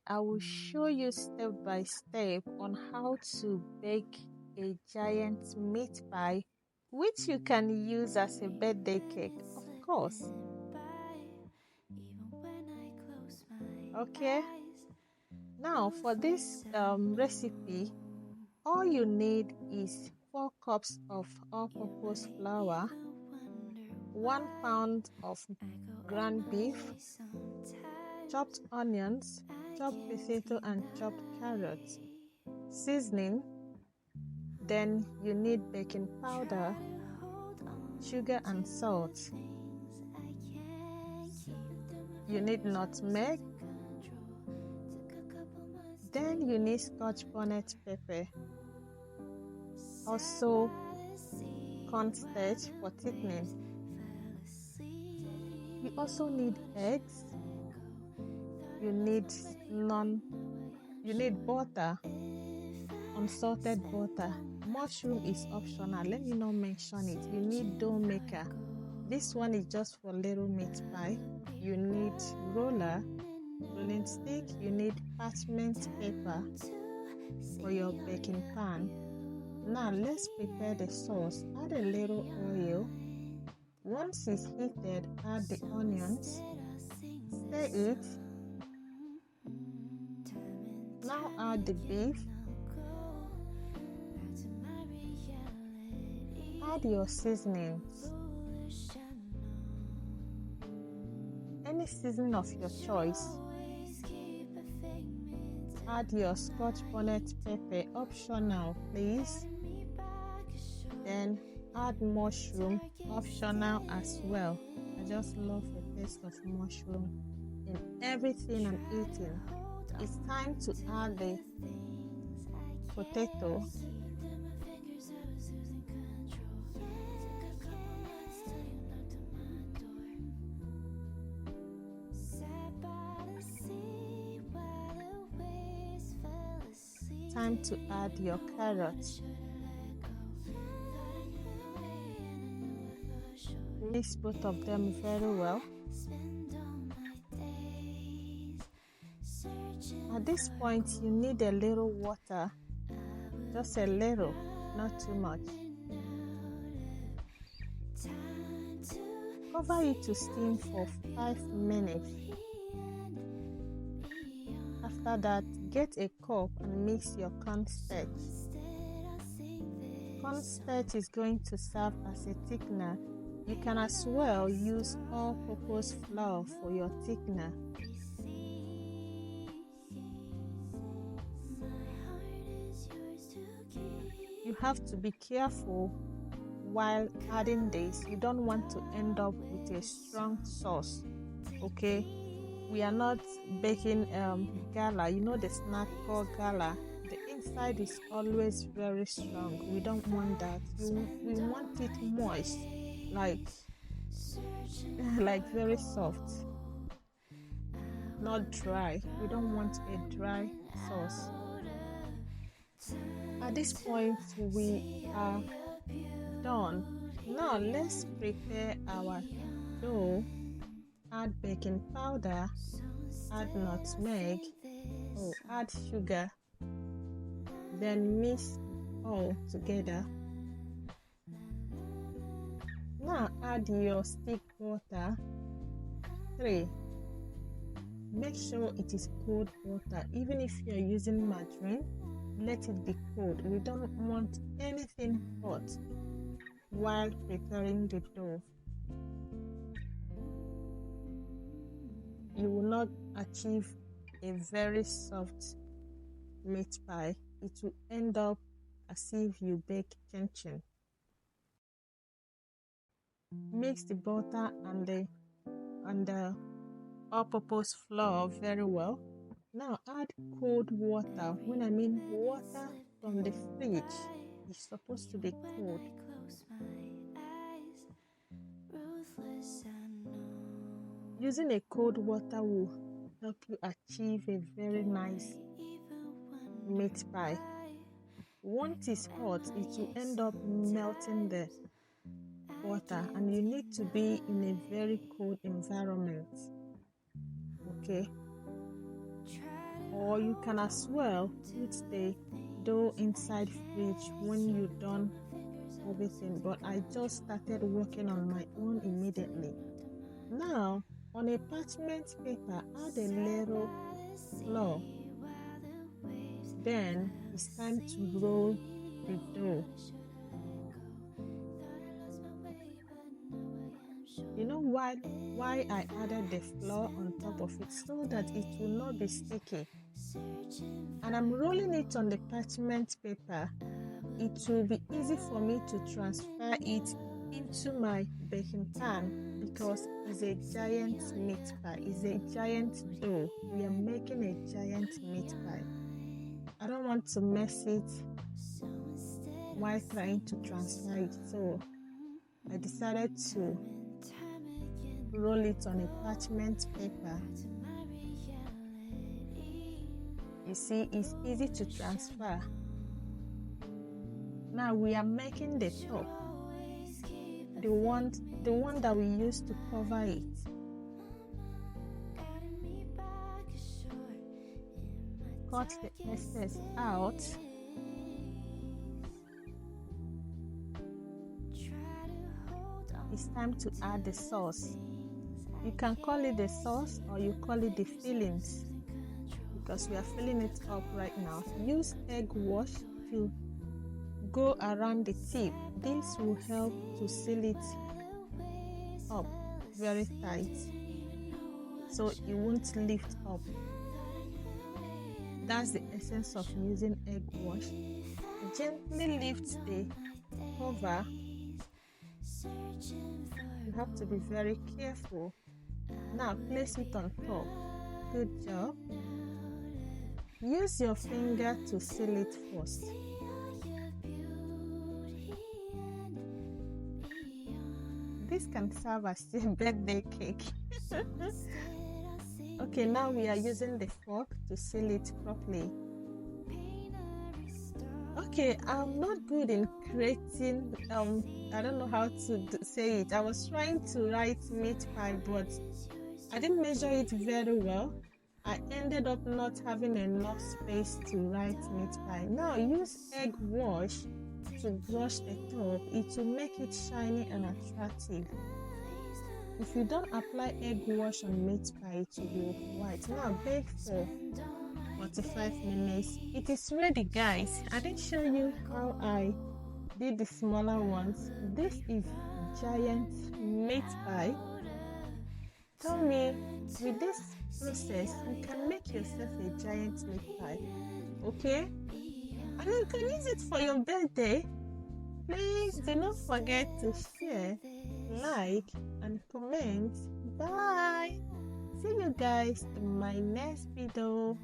I will show you step by step on how to bake a giant meat pie, which you can use as a birthday cake, of course. Okay, now for this recipe, all you need is 4 cups of all-purpose flour, 1 pound of ground beef, chopped onions, chopped potato and chopped carrots, seasoning. Then you need baking powder, sugar and salt. You need nutmeg. Then you need scotch bonnet pepper. Also cornstarch for thickening. You also need eggs. You need butter, unsalted butter. Mushroom is optional. Let me not mention it. You need dough maker. This one is just for little meat pie. You need rolling stick. You need parchment paper for your baking pan. Now let's prepare the sauce. Add a little oil. Once it's heated, add the onions. Stir it. Now add the beef. Add your seasonings. Any seasoning of your choice. Add your scotch bonnet pepper, optional please. Then add mushroom, optional as well. I just love the taste of mushroom in everything I'm eating. It's time to add the potato. Time to add your carrots. Mix both of them very well. At this point, you need a little water, just a little, not too much. Cover it to steam for 5 minutes. After that, get a cup and mix your cornstarch. Cornstarch is going to serve as a thickener. You can as well use all-purpose flour for your thickener. You have to be careful while adding this. You don't want to end up with a strong sauce, okay? We are not baking gala. You know the snack called gala. The inside is always very strong. We don't want that. We want it moist, like very soft, not dry. We don't want a dry sauce. At this point, we are done. Now let's prepare our dough. Add baking powder, add nutmeg, add sugar, then mix all together. Now add your stick butter. 3. Make sure it is cold butter. Even if you are using margarine, let it be cold. We don't want anything hot while preparing the dough. You will not achieve a very soft meat pie. It will end up as if you bake chin-chin. Mix the butter and the all-purpose flour very well. Now add cold water. When I mean water from the fridge, it's supposed to be cold. Using a cold water will help you achieve a very nice meat pie. Once it's hot, it will end up melting the water, and you need to be in a very cold environment, okay? or you can as well put the dough inside fridge when you're done everything, but I just started working on my own immediately. Now, on a parchment paper, add a little flour. Then it's time to roll the dough. You know why I added the flour on top of it? So that it will not be sticky. And I'm rolling it on the parchment paper. It will be easy for me to transfer it into my baking pan because it's a giant meat pie. It's a giant dough. We are making a giant meat pie. I don't want to mess it while trying to transfer it, so I decided to roll it on a parchment paper. You see, it's easy to transfer. Now we are making the top, the one that we used to cover it. Cut the excess out. It's time to add the sauce. You can call it the sauce or you call it the fillings because we are filling it up right now. Use egg wash to go around the tip. This will help to seal it up very tight so it won't lift up. That's the essence of using egg wash. Gently lift the cover. You have to be very careful. Now place it on top. Good job. Use your finger to seal it first. This can serve as a birthday cake. Okay, now we are using the fork to seal it properly. Okay, I'm not good in creating, I don't know how to say it. I was trying to write meat pie, but I didn't measure it very well. I ended up not having enough space to write meat pie. Now use egg wash to brush the top. It will make it shiny and attractive. If you don't apply egg wash on meat pie, it will be white. Now bake for 45 minutes. It is ready, guys. I didn't show you how I did the smaller ones. This is giant meat pie. Tell me, with this process, you can make yourself a giant meat pie, okay? And you can use it for your birthday. Please do not forget to share, like, and comment. Bye. See you guys in my next video.